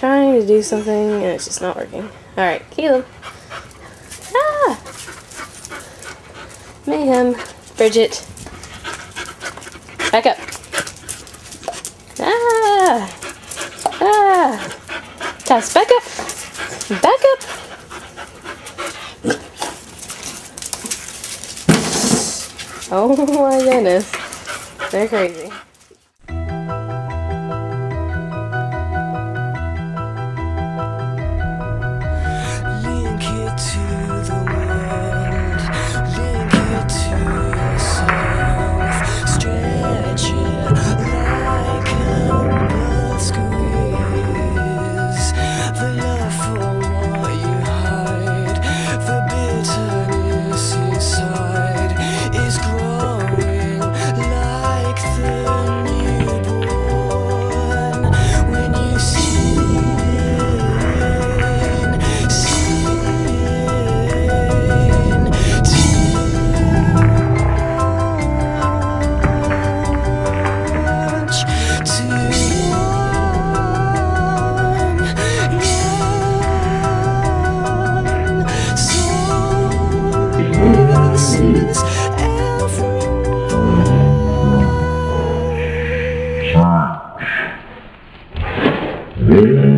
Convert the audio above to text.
trying to do something and it's just not working. Alright, Caleb. Ah! Mayhem. Bridget. Back up. Ah! Ah! Tess, back up! Back up! Oh my goodness. They're crazy. Link it to the world, link it to yourself, stretch it like a blood squeeze. The love for what you hide, the bitterness inside is growing like the newborn. When you Yeah.